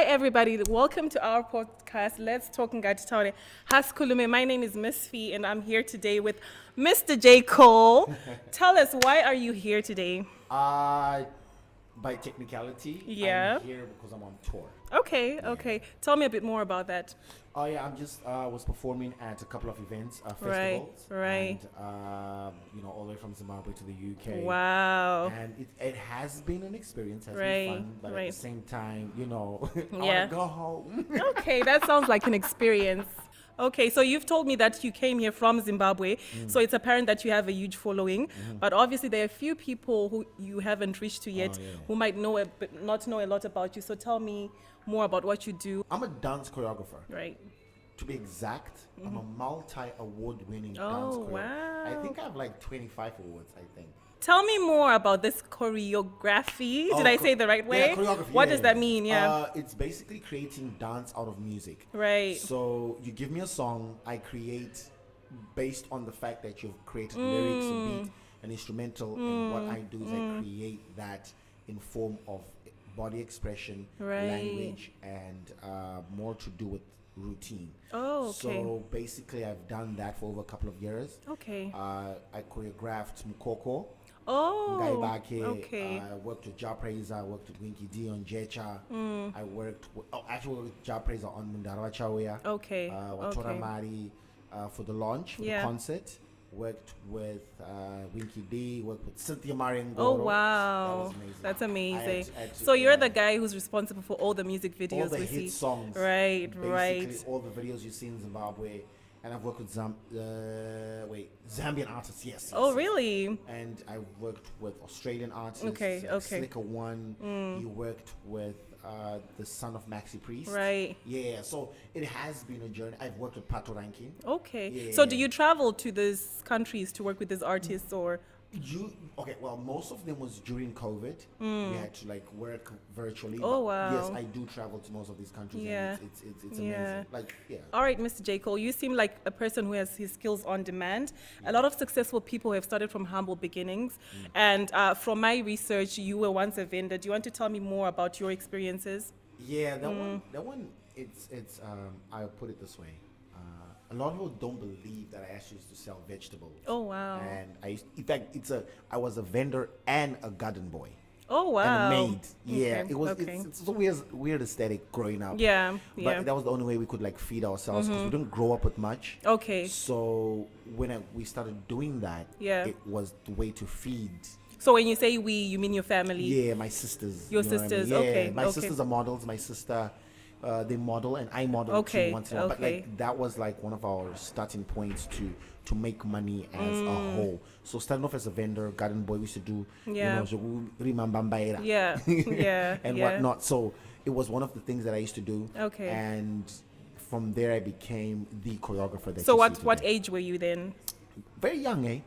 Hi, everybody. Welcome to our podcast. Let's talk Ngatitore. Haskulume. My name is Miss Fee, and I'm here today with Mr. J. Cole. Tell us, why are you here today? By technicality, Yeah. I'm here because I'm on tour. Okay. Tell me a bit more about that. Oh yeah, I'm just was performing at a couple of events, Right, festivals, right. and all the way from Zimbabwe to the UK. Wow. And it has been an experience, has Right, been fun, but at right. the same time, I Yeah. want to go home. Okay, that sounds like an experience. Okay, so you've told me that you came here from Zimbabwe, so it's apparent that you have a huge following. But obviously, there are a few people who you haven't reached to yet, Oh, yeah. who might know but not know a lot about you. So tell me more about what you do. I'm a dance choreographer. Right. To be exact, I'm a multi-award-winning dance Oh, choreographer. wow. I think I have like 25 awards, I think. Tell me more about this choreography. Did I say it the right way? Yeah, choreography. What yeah, does that mean? Yeah. It's basically creating dance out of music. Right. So you give me a song, I create based on the fact that you've created lyrics, a beat, an instrumental, and what I do is I create that in form of body expression, Right. language, and more to do with routine. Oh, okay. So basically, I've done that for over a couple of years. Okay. I choreographed Mukoko. Oh. Ngaibake. Okay. I worked with Prayzah. I worked with Winky on Jecha. I worked with Prayzah on Mundarawa Chawea. Okay. Watora Okay. Mari for the launch, for Yeah. the concert. Worked with Winky D. Worked with Cynthia Marian. Oh, That wow. was amazing. That's amazing. I had to, So you're the guy who's responsible for all the music videos all the we hit see. songs. Right, Basically, right. all the videos you see in Zimbabwe. And I've worked with Zambian artists, yes. Oh, yes. really? And I worked with Australian artists. Okay, like okay. Slicker One. He worked with the son of Maxi Priest. Right. Yeah, so it has been a journey. I've worked with Pato Rankin. Okay. Yeah. So do you travel to these countries to work with these artists or? Well, most of them was during COVID. We had to like work virtually. Oh, but wow. Yes, I do travel to most of these countries. Yeah. And it's Yeah. amazing. Like, yeah. All right, Mr. J. Cole, you seem like a person who has his skills on demand. A lot of successful people have started from humble beginnings. And from my research, you were once a vendor. Do you want to tell me more about your experiences? Yeah, that one, it's I'll put it this way. A lot of people don't believe that I actually used to sell vegetables. Oh, wow. And in fact, I was a vendor and a garden boy. Oh, wow. And a maid. Yeah, Okay, it was. okay. It's a weird aesthetic growing up. Yeah, But yeah. that was the only way we could like feed ourselves because we didn't grow up with much. Okay. So when we started doing that, Yeah. it was the way to feed. So when you say we, you mean your family? Yeah, my sisters. Your you know what I mean? sisters, Yeah, okay, my okay. sisters are models. My sister, they model, and I model Okay, too once in a while. But okay. like that was like one of our starting points to make money as a whole. So starting off as a vendor, garden boy, we used to do, Yeah. Yeah, yeah, and yeah. whatnot. So it was one of the things that I used to do. Okay. And from there, I became the choreographer. That So you see what today. age were you then? Very young, eh?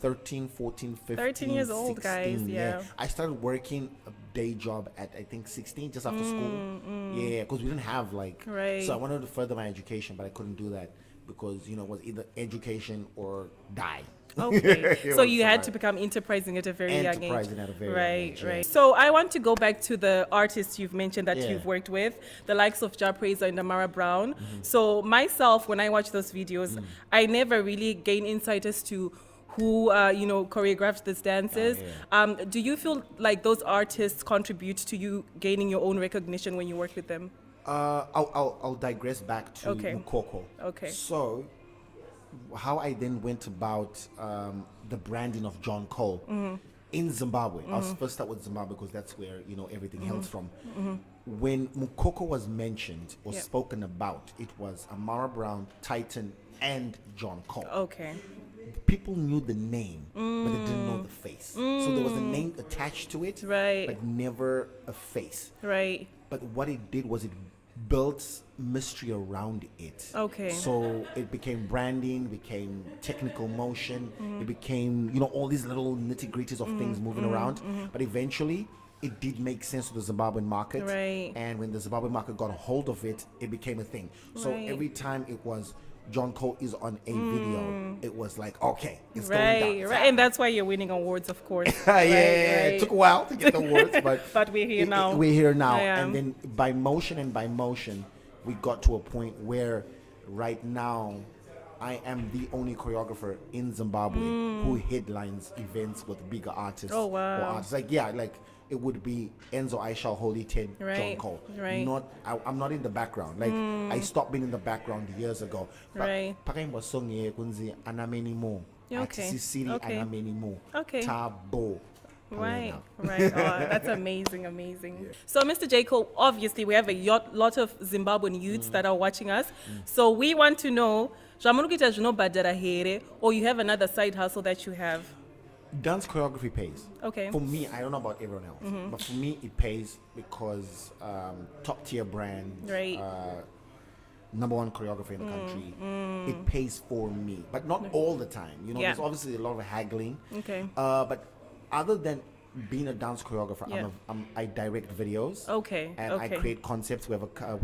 13, 14, 15, 13 years old, 16, guys, yeah. I started working a day job at, I think, 16, just after school. Yeah, because we didn't have, like... Right. So I wanted to further my education, but I couldn't do that because, it was either education or die. Okay. It So was you had hard. to become enterprising at a very young age. Enterprising at a very young Right, age, right. yeah. So I want to go back to the artists you've mentioned that Yeah. you've worked with, the likes of Prayzah and Ammara Brown. So myself, when I watch those videos, I never really gain insight as to who choreographed these dances. Do you feel like those artists contribute to you gaining your own recognition when you work with them? I'll digress back to Okay. Mukoko. Okay. So, how I then went about the branding of John Cole in Zimbabwe. I'll first start with Zimbabwe because that's where everything hails from. When Mukoko was mentioned or Yeah. spoken about, it was Ammara Brown, Titan, and John Cole. Okay. People knew the name, but they didn't know the face. So there was a name attached to it, Right. but never a face. Right. But what it did was it built mystery around it. Okay. So it became branding, became technical motion, it became, all these little nitty gritties of things moving around. But eventually, it did make sense to the Zimbabwean market. Right. And when the Zimbabwean market got a hold of it, it became a thing. So Right. every time it was John Cole is on a video, it was like, okay, it's Right, going down. right. And that's why you're winning awards, of course. Yeah, Right, it took a while to get the awards, but But we're here now. We're here now, Yeah. and then by motion, we got to a point where right now I am the only choreographer in Zimbabwe who headlines events with bigger artists. Oh, wow. Or artists. Like it would be Enzo Aishal, Holy Ted, John Right, Cole. right. I'm not in the background. Like I stopped being in the background years ago. Right. Pakemba song ye kunzi anameni mo. Yeah, okay, Sicily okay. anameni mo. Okay. Tabo. Right, right. Oh, that's amazing, amazing. Yeah. So, Mr. J. Cole, obviously, we have a lot of Zimbabwean youths that are watching us. So, we want to know, or you have another side hustle that you have? Dance choreography pays. Okay. For me, I don't know about everyone else, but for me, it pays because top tier brand, Right. Number one choreographer in the country, it pays for me, but not all the time. You know, Yeah. there's obviously a lot of haggling. Okay. But other than being a dance choreographer, Yeah. I direct videos. Okay, And okay. I create concepts. We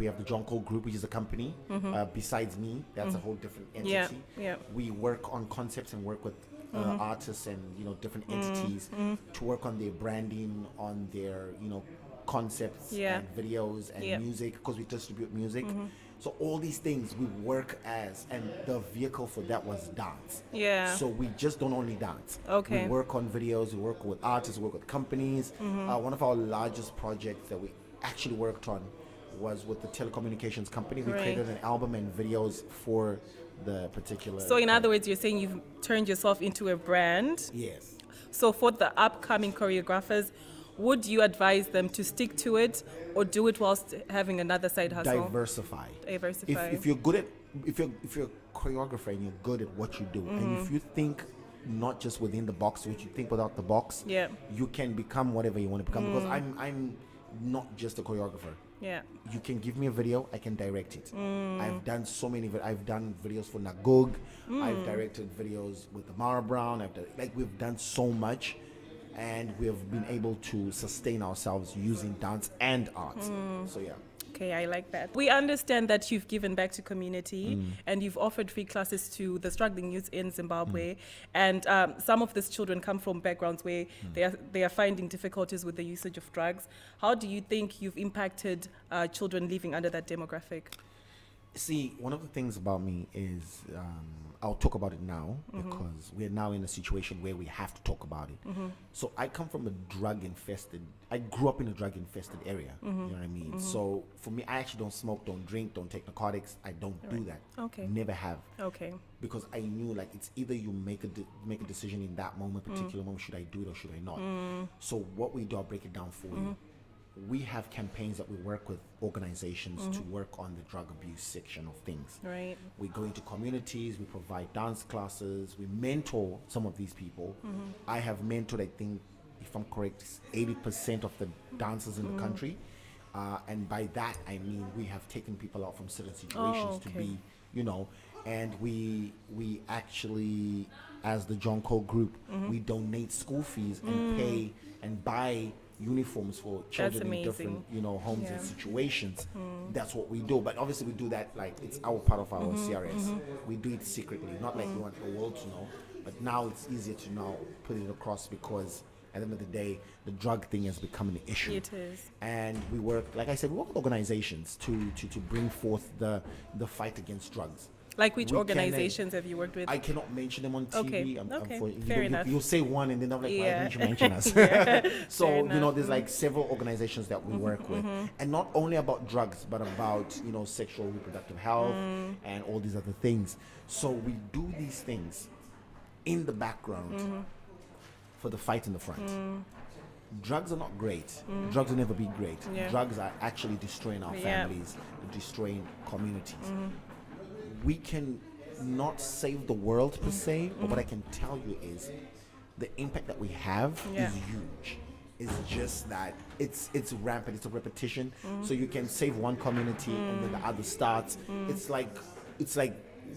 have the John Cole Group, which is a company. Besides me, that's a whole different entity. Yeah. We work on concepts and work with artists and different entities to work on their branding, on their concepts Yeah. and videos and Yeah. music, because we distribute music. So all these things we work as, and the vehicle for that was dance. Yeah. So we just don't only dance. Okay. We work on videos, we work with artists, we work with companies. One of our largest projects that we actually worked on was with the telecommunications company. We Right. created an album and videos for the particular. So, in other words, you're saying you've turned yourself into a brand. Yes. So, for the upcoming choreographers, would you advise them to stick to it or do it whilst having another side hustle? Diversify. Diversify. If you're good at, if you're a choreographer and you're good at what you do, and if you think not just within the box, which you think without the box, Yeah. you can become whatever you want to become. Because I'm not just a choreographer. Yeah. You can give me a video, I can direct it. I've done so many. I've done videos for Nagog. I've directed videos with Ammara Brown. We've done so much, and we've been able to sustain ourselves using dance and art. So yeah. Okay, I like that. We understand that you've given back to community and you've offered free classes to the struggling youth in Zimbabwe. And some of these children come from backgrounds where they are finding difficulties with the usage of drugs. How do you think you've impacted children living under that demographic? See, one of the things about me is I'll talk about it now because we're now in a situation where we have to talk about it. So I come from I grew up in a drug-infested area. You know what I mean? So for me, I actually don't smoke, don't drink, don't take narcotics. I don't do that. Okay. Never have. Okay. Because I knew it's either you make a decision in that moment, particular moment, should I do it or should I not? So what we do, I'll break it down for you. We have campaigns that we work with organizations to work on the drug abuse section of things. Right. We go into communities, we provide dance classes, we mentor some of these people. I have mentored, I think, if I'm correct, 80% of the dancers in the country. And by that, I mean we have taken people out from certain situations to be, and we actually, as the John Cole Group, we donate school fees and pay and buy uniforms for children in different homes and situations. That's what we do, but obviously we do that it's our part of our CRS. We do it secretly, not like we want the world to know, but now it's easier to now put it across because at the end of the day the drug thing has become an issue. It is. And we work, like I said, we work with organizations to bring forth the fight against drugs. Like which organizations have you worked with? I cannot mention them on TV. Okay. Fair enough. You'll say one and then I'm like, why didn't you mention us? So, there's several organizations that we work with. And not only about drugs, but about, sexual reproductive health and all these other things. So we do these things in the background for the fight in the front. Drugs are not great. Drugs will never be great. Yeah. Drugs are actually destroying our families, destroying communities. We can not save the world per se, but what I can tell you is the impact that we have is huge. It's just that it's rampant. It's a repetition. So you can save one community and then the other starts. It's like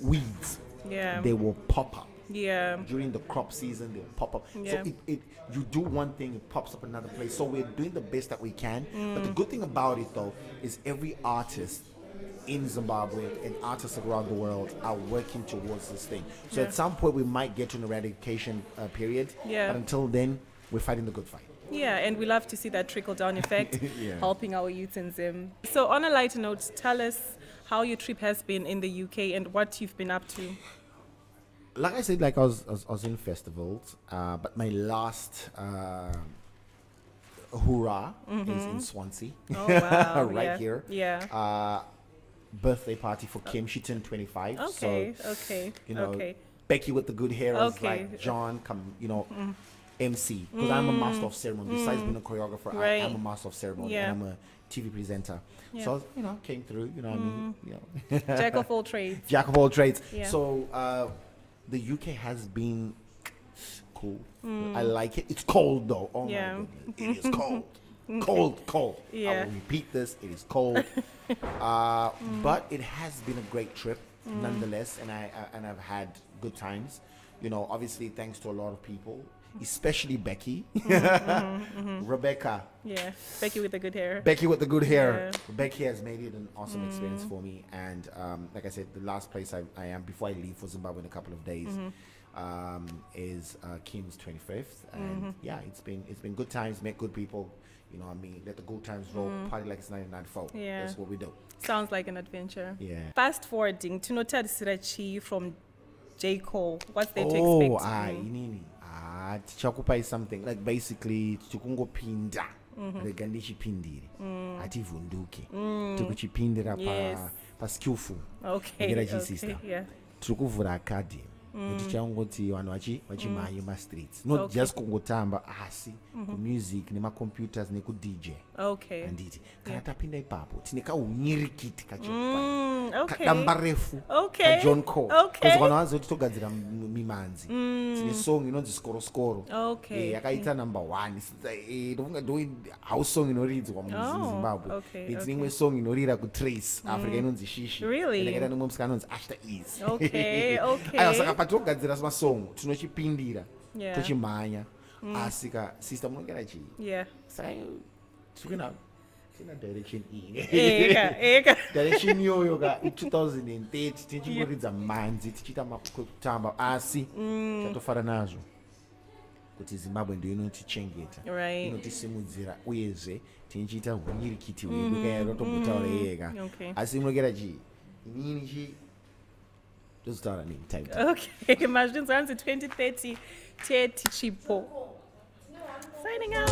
weeds. Yeah. They will pop up. Yeah. During the crop season, they'll pop up. Yeah. So you do one thing, it pops up another place. So we're doing the best that we can. But the good thing about it though is every artist in Zimbabwe and artists around the world are working towards this thing. So Yeah. at some point we might get to an eradication period. Yeah. But until then, we're fighting the good fight. Yeah, and we love to see that trickle-down effect, Yeah. helping our youth in Zim. So on a lighter note, tell us how your trip has been in the UK and what you've been up to. Like I said, like I was in festivals, but my last hurrah is in Swansea. Oh, wow. Right yeah. here. Yeah. Birthday party for Kim. She turned 25. Okay, So, okay, you know, okay. Becky with the good hair was Okay. like, John, come, you know, MC. Because I'm a master of ceremony. Besides being a choreographer, Right. I'm a master of ceremony. Yeah. And I'm a TV presenter. Yeah. So, you know, came through, you know what I mean? You know. Jack of all trades. Jack of all trades. Yeah. So, the UK has been cool. I like it. It's cold though. Oh Yeah. my goodness. It is cold. Cold. I Yeah. will repeat this. It is cold. But it has been a great trip nonetheless, and I've had good times. You know, obviously thanks to a lot of people, especially Becky, Rebecca. Yeah, Becky with the good hair. Becky with the good hair. Yeah. Becky has made it an awesome experience for me. And like I said, the last place I am before I leave for Zimbabwe in a couple of days is Kim's 25th. And yeah, it's been good times, met good people. You know what I mean? Let the good times roll. Party like it's 1994. Yeah. That's what we do. Sounds like an adventure. Yeah. Fast forwarding to Nota Sirachi from J. Cole. What's there to Oh, expect? inini. Tichakupa is something like basically tikungopinda rega ndichipindire hativhunduke tikuchipindira Yes. paskillful Okay. Ngera Okay. chisista. Yeah. tiri kuvhura academy tichangoti vanhu vachimhanya mastreets not Okay. just kungotamba asi kumusic nemacomputers nekudj Okay. handiti kana tapinda ipapo tine kaunyirikiti Okay. kadamba refu Okay. kajohn cole Okay. vanhu vanozoti togadzira mimanzi tine song inonzi skoro Okay. yakaita number 1 ndofunga ndo house song inoridzwa muzimbabwe okay, nditine okay. imwe song inorira kutrace africa inonzi shishi Really? ndakaita nemwe musikana anonzi ashta is Okay, okay. aiwa saka patogadzira masong tinochipindira Yeah. tochimhanya asi ka sister munongera chii Yeah. saka tikuina direction iyi Eka. direction iyoyo ka i2030 tichimboridza manzi tichiita kutamba asi chatofara nazvo kuti zimbabwe ndio inotichengeta Right. inotisimudzira uyezve tichiita hunyirikiti hwedu kayatotombotaura yega Okay. asi munogera chii inini chii tozotaura nini time Okay. Imagine 2030 Chipo. Signing out.